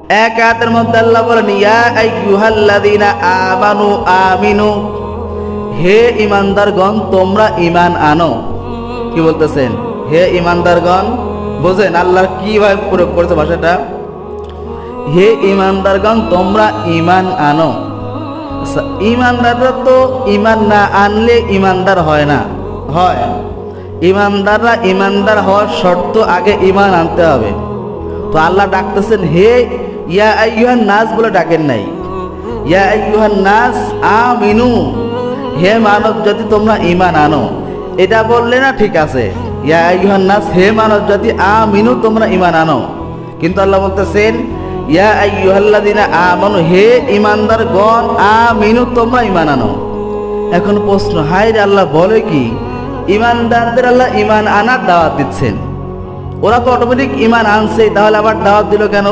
এক আয়াতের মধ্যে আল্লাহ বলেন ইয়া আইয়ুহাল্লাযীনা আমানু আমিনু, হে ঈমানদারগণ তোমরা ঈমান আনো। কি বলতেছেন? হে ঈমানদারগণ, বুঝেন আল্লাহ কিভাবে প্রয়োগ করেছে ভাষাটা। হে ঈমানদারগণ তোমরা ঈমান আনো। ঈমানদাররা তো ঈমান না আনলে ঈমানদার হয় না, হয়? ঈমানদাররা ঈমানদার হওয়ার শর্ত আগে ঈমান আনতে হবে। তো আল্লাহ ডাকতেছেন হে ইয়া আইয়ুহান নাস বলে ডাকেন নাই, ইয়া আইয়ুহান নাস আমিনু, হে মানব জাতি তোমরা ঈমান আনো। এটা বললে না ঠিক আছে, ইয়া আইয়ুহান নাস হে মানব জাতি আমিনু তোমরা ঈমান আনো। কিন্তু আল্লাহ বলতেছেন ইয়া আইয়ুহাল্লাযীনা আমানু, হে ঈমানদারগণ আমিনু তোমরা ঈমান আনো। এখন প্রশ্ন, হায় রে আল্লাহ বলে কি ঈমানদারদের আল্লাহ ঈমান আনার দাওয়াত দিচ্ছেন, ওরা তো অটোমেটিক ঈমান আনছেই, তাহলে আবার দাওয়াত দিল কেন?